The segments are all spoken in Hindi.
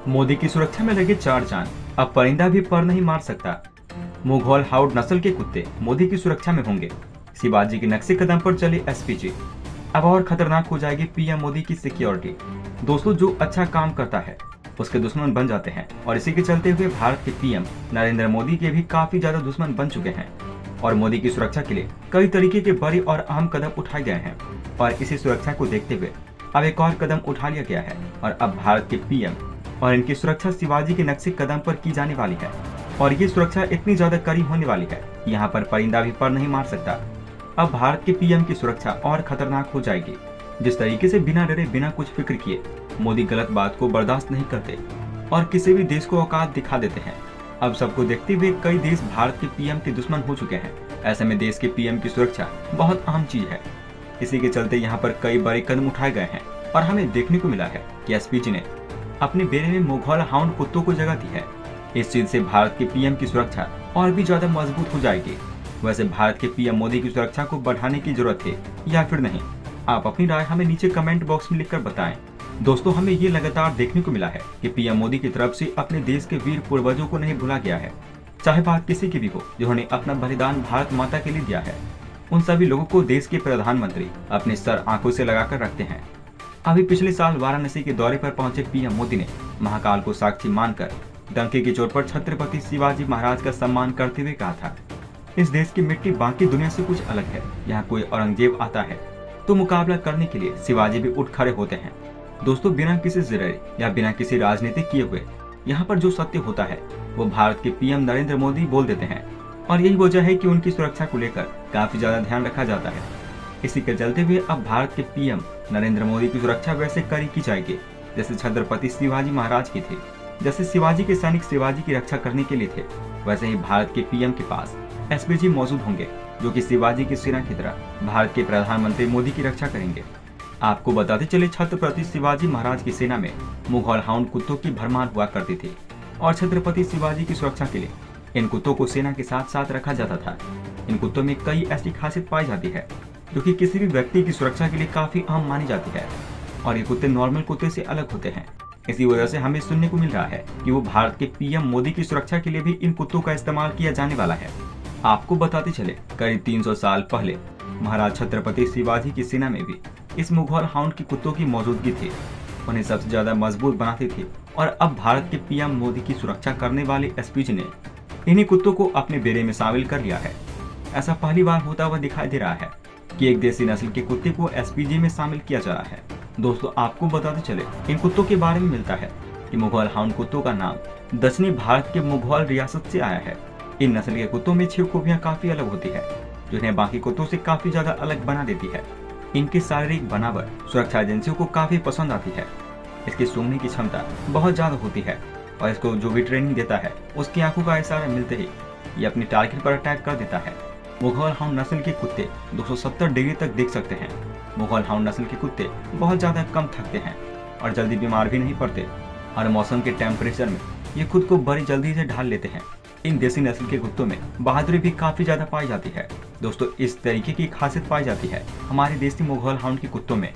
मोदी की सुरक्षा में लगे चार चांद, अब परिंदा भी पर नहीं मार सकता। मुघल हाउड नस्ल के कुत्ते मोदी की सुरक्षा में होंगे। शिवाजी के नक्शे कदम पर चले एसपीजी, अब और खतरनाक हो जाएगी पीएम मोदी की सिक्योरिटी। दोस्तों, जो अच्छा काम करता है उसके दुश्मन बन जाते हैं, और इसी के चलते हुए भारत के पीएम नरेंद्र मोदी के भी काफी ज्यादा दुश्मन बन चुके हैं। और मोदी की सुरक्षा के लिए कई तरीके के बड़े और अहम कदम उठाए गए हैं, और इसी सुरक्षा को देखते हुए अब एक और कदम उठा लिया गया है, और अब भारत के पीएम और इनकी सुरक्षा शिवाजी के नक्शे कदम पर की जाने वाली है। और ये सुरक्षा इतनी ज्यादा कड़ी होने वाली है, यहाँ पर परिंदा भी पर नहीं मार सकता। अब भारत के पीएम की सुरक्षा और खतरनाक हो जाएगी। जिस तरीके से बिना डरे बिना कुछ फिक्र किए मोदी गलत बात को बर्दाश्त नहीं करते और किसी भी देश को औकात दिखा देते हैं। अब सबको देखते हुए कई देश भारत के पीएम के दुश्मन हो चुके हैं। ऐसे में देश के पीएम की सुरक्षा बहुत अहम चीज है। इसी के चलते यहाँ पर कई बड़े कदम उठाए गए हैं, और हमें देखने को मिला है कि एसपीजी ने अपने बेड़े में मुघल हाउंड कुत्तों को जगह दी है। इस चीज से भारत के पीएम की सुरक्षा और भी ज्यादा मजबूत हो जाएगी। वैसे भारत के पीएम मोदी की सुरक्षा को बढ़ाने की जरूरत है या फिर नहीं, आप अपनी राय हमें नीचे कमेंट बॉक्स में लिखकर बताएं। दोस्तों, हमें ये लगातार देखने को मिला है कि पीएम मोदी की तरफ से अपने देश के वीर पूर्वजों को नहीं भूला गया है। चाहे बात किसी की भी हो जिन्होंने अपना बलिदान भारत माता के लिए दिया है, उन सभी लोगों को देश के प्रधानमंत्री अपने सर आंखों से लगाकर रखते हैं। अभी पिछले साल वाराणसी के दौरे पर पहुंचे पीएम मोदी ने महाकाल को साक्षी मानकर डंके की चोट पर छत्रपति शिवाजी महाराज का सम्मान करते हुए कहा था, इस देश की मिट्टी बाकी दुनिया से कुछ अलग है। यहाँ कोई औरंगजेब आता है तो मुकाबला करने के लिए शिवाजी भी उठ खड़े होते हैं। दोस्तों, बिना किसी जिरह या बिना किसी राजनीति किए हुए यहाँ पर जो सत्य होता है वो भारत के पीएम नरेंद्र मोदी बोल देते हैं, और यही वजह है कि उनकी सुरक्षा को लेकर काफी ज्यादा ध्यान रखा जाता है। इसी के चलते हुए अब भारत के पीएम नरेंद्र मोदी की सुरक्षा वैसे कड़ी की जाएगी जैसे छत्रपति शिवाजी महाराज की थी। जैसे शिवाजी के सैनिक शिवाजी की रक्षा करने के लिए थे, वैसे ही भारत के पीएम के पास एसपीजी मौजूद होंगे जो कि शिवाजी की सेना की तरह भारत के प्रधानमंत्री मोदी की रक्षा करेंगे। आपको बताते चले, छत्रपति शिवाजी महाराज की सेना में मुघल हाउंड कुत्तों की भरमार हुआ करती थी, और छत्रपति शिवाजी की सुरक्षा के लिए इन कुत्तों को सेना के साथ साथ रखा जाता था। इन कुत्तों में कई ऐसी खासियत पाई जाती है जो कि किसी भी व्यक्ति की सुरक्षा के लिए काफी अहम मानी जाती है, और ये कुत्ते नॉर्मल कुत्ते से अलग होते हैं। इसी वजह से हमें सुनने को मिल रहा है कि वो भारत के पीएम मोदी की सुरक्षा के लिए भी इन कुत्तों का इस्तेमाल किया जाने वाला है। आपको बताते चले, करीब 300 साल पहले महाराज छत्रपति शिवाजी की सेना में भी इस मुघल हाउंड की कुत्तों की मौजूदगी थी। उन्हें सबसे ज्यादा मजबूत बनाती थी, और अब भारत के पीएम मोदी की सुरक्षा करने वाले एसपीजी ने इन्हीं कुत्तों को अपने बेड़े में शामिल कर लिया है। ऐसा पहली बार होता हुआ दिखाई दे रहा है कि एक देसी नस्ल के कुत्ते को एसपीजी में शामिल किया जा रहा है। दोस्तों, आपको बताते चले, इन कुत्तों के बारे में मिलता है कि मुघल हाउंड कुत्तों का नाम दक्षिणी भारत के मुघल रियासत से आया है। इन नस्ल के कुत्तों में 6 खूबियां काफी अलग होती है जो इन्हें बाकी कुत्तों से काफी ज्यादा अलग बना देती है। इनकी शारीरिक बनावट सुरक्षा एजेंसियों को काफी पसंद आती है। इसकी सूंघने की क्षमता बहुत ज्यादा होती है, और इसको जो भी ट्रेनिंग देता है उसकी आंखों का इशारा मिलते ही ये अपने टारगेट पर अटैक कर देता है। मुघल हाउंड नस्ल के कुत्ते 270 डिग्री तक देख सकते हैं। मुघल हाउंड नस्ल के कुत्ते बहुत ज्यादा कम थकते हैं और जल्दी बीमार भी नहीं पड़ते। हर मौसम के टेम्परेचर में ये खुद को बड़ी जल्दी से ढाल लेते हैं। इन देसी नस्ल के कुत्तों में बहादुरी भी काफी ज्यादा पाई जाती है। दोस्तों, इस तरीके की खासियत पाई जाती है हमारे देसी मुघल हाउंड के कुत्तों में,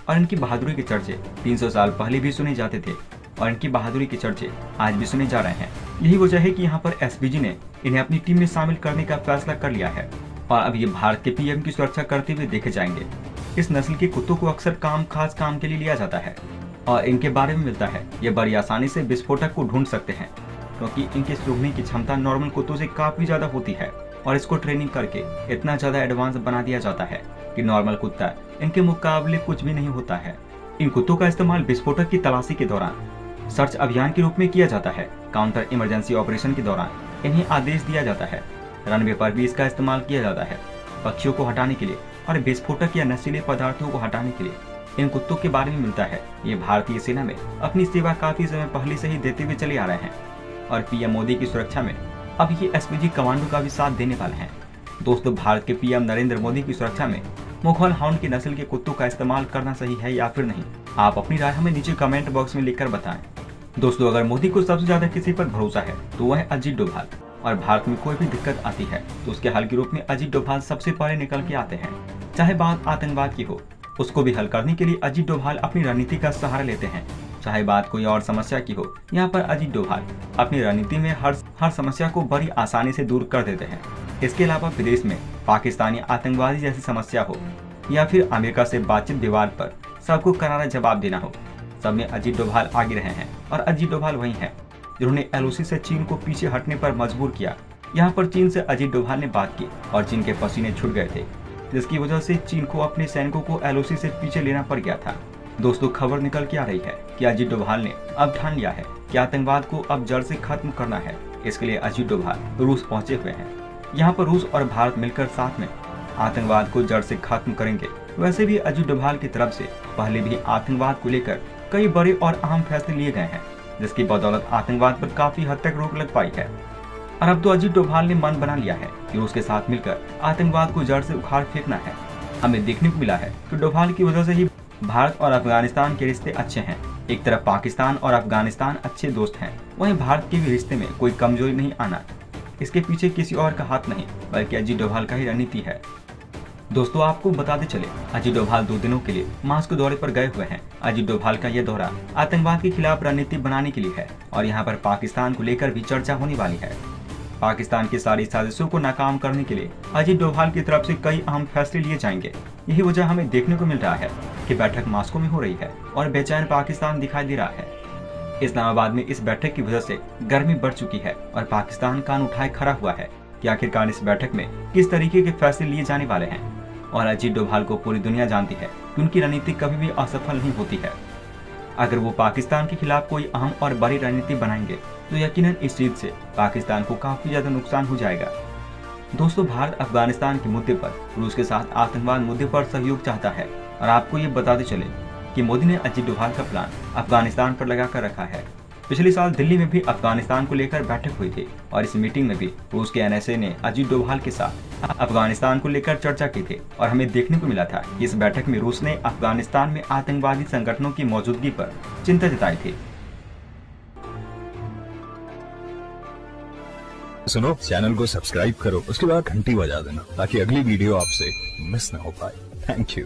और इनकी बहादुरी के चर्चे 300 साल पहले भी सुने जाते थे, और इनकी बहादुरी के चर्चे आज भी सुने जा रहे हैं। यही वजह है कि यहाँ पर एसपीजी ने इन्हें अपनी टीम में शामिल करने का फैसला कर लिया है, और अब ये भारत के पीएम की सुरक्षा करते हुए देखे जाएंगे। इस नस्ल के कुत्तों को अक्सर खास काम के लिए लिया जाता है, और इनके बारे में मिलता है ये बड़ी आसानी से विस्फोटक को ढूंढ सकते हैं, क्योंकि इनके सूंघने की क्षमता नॉर्मल कुत्तों से काफी ज्यादा होती है, और इसको ट्रेनिंग करके इतना ज्यादा एडवांस बना दिया जाता है कि नॉर्मल कुत्ता इनके मुकाबले कुछ भी नहीं होता है। इन कुत्तों का इस्तेमाल विस्फोटक की तलाशी के दौरान सर्च अभियान के रूप में किया जाता है। काउंटर इमरजेंसी ऑपरेशन के दौरान इन्हें आदेश दिया जाता है। रनवे पर भी इसका इस्तेमाल किया जाता है, पक्षियों को हटाने के लिए और विस्फोटक या नशीले पदार्थों को हटाने के लिए। इन कुत्तों के बारे में मिलता है ये भारतीय सेना में अपनी सेवा काफी समय पहले से ही देते हुए चले आ रहे हैं, और पीएम मोदी की सुरक्षा में अब ये एसपीजी कमांडो का भी साथ देने वाले हैं। दोस्तों, भारत के पीएम नरेंद्र मोदी की सुरक्षा में मुघल हाउंड की नस्ल के कुत्तों का इस्तेमाल करना सही है या फिर नहीं, आप अपनी राय हमें नीचे कमेंट बॉक्स में लिखकर बताएं। दोस्तों, अगर मोदी को सबसे ज्यादा किसी पर भरोसा है तो वह है अजीत डोभाल, और भारत में कोई भी दिक्कत आती है तो उसके हल के रूप में अजीत डोभाल सबसे पहले निकल के आते हैं। चाहे बात आतंकवाद की हो, उसको भी हल करने के लिए अजीत डोभाल अपनी रणनीति का सहारा लेते हैं। चाहे बात कोई और समस्या की हो, यहाँ पर अजीत डोभाल अपनी रणनीति में हर समस्या को बड़ी आसानी से दूर कर देते हैं। इसके अलावा विदेश में पाकिस्तानी आतंकवादी जैसी समस्या हो या फिर अमेरिका से बातचीत विवाद पर सबको करारा जवाब देना हो, सब में अजीत डोभाल आगे रहे हैं। और अजीत डोभाल वही हैं जिन्होंने LOC से चीन को पीछे हटने पर मजबूर किया। यहाँ पर चीन से अजीत डोभाल ने बात की और चीन के पसीने छूट गए थे, जिसकी वजह से चीन को अपने सैनिकों को LOC से पीछे लेना पड़ गया था। दोस्तों, खबर निकल के आ रही है कि अजीत डोभाल ने अब ठान लिया है कि आतंकवाद को अब जड़ से खत्म करना है। इसके लिए अजीत डोभाल रूस पहुंचे हुए हैं। यहाँ पर रूस और भारत मिलकर साथ में आतंकवाद को जड़ से खत्म करेंगे। वैसे भी अजीत डोभाल की तरफ से पहले भी आतंकवाद को लेकर कई बड़े और अहम फैसले लिए गए हैं, जिसकी बदौलत आतंकवाद पर काफी हद तक रोक लग पाई है। और अब तो अजीत डोभाल ने मन बना लिया है कि रूस के साथ मिलकर आतंकवाद को जड़ से उखाड़ फेंकना है। हमें देखने को मिला है कि डोभाल की वजह से ही भारत और अफगानिस्तान के रिश्ते अच्छे हैं। एक तरफ पाकिस्तान और अफगानिस्तान अच्छे दोस्त हैं, वहीं भारत के भी रिश्ते में कोई कमजोरी नहीं आना। इसके पीछे किसी और का हाथ नहीं, बल्कि अजीत डोभाल का ही रणनीति है। दोस्तों, आपको बताते चले, अजीत डोभाल 2 दिनों के लिए मास्को दौरे पर गए हुए हैं। अजीत डोभाल का यह दौरा आतंकवाद के खिलाफ रणनीति बनाने के लिए है और यहाँ पर पाकिस्तान को लेकर भी चर्चा होने वाली है। पाकिस्तान की सारी साजिशों को नाकाम करने के लिए अजीत डोभाल की तरफ से कई अहम फैसले लिए जाएंगे। यही वजह हमें देखने को मिल रहा है कि बैठक मास्को में हो रही है और बेचैन पाकिस्तान दिखाई दे रहा है। इस्लामाबाद में इस बैठक की वजह से गर्मी बढ़ चुकी है और पाकिस्तान कान उठाए खड़ा हुआ है कि आखिरकार इस बैठक में किस तरीके के फैसले लिए जाने वाले हैं। और अजीत डोभाल को पूरी दुनिया जानती है कि उनकी रणनीति कभी भी असफल नहीं होती है। अगर वो पाकिस्तान के खिलाफ कोई अहम और बड़ी रणनीति बनाएंगे तो यकीनन इस चीज से पाकिस्तान को काफी ज्यादा नुकसान हो जाएगा। दोस्तों, भारत अफगानिस्तान के मुद्दे पर रूस के साथ आतंकवाद मुद्दे पर सहयोग चाहता है और आपको ये बताते चले कि मोदी ने अजीत डोभाल का प्लान अफगानिस्तान पर लगा कर रखा है। पिछले साल दिल्ली में भी अफगानिस्तान को लेकर बैठक हुई थी और इस मीटिंग में भी रूस के NSA ने अजीत डोभाल के साथ अफगानिस्तान को लेकर चर्चा की थी और हमें देखने को मिला था कि इस बैठक में रूस ने अफगानिस्तान में आतंकवादी संगठनों की मौजूदगी पर चिंता जताई थी। सुनो, चैनल को सब्सक्राइब करो, उसके बाद घंटी बजा देना ताकि अगली वीडियो आपसे मिस ना हो पाए। Thank you.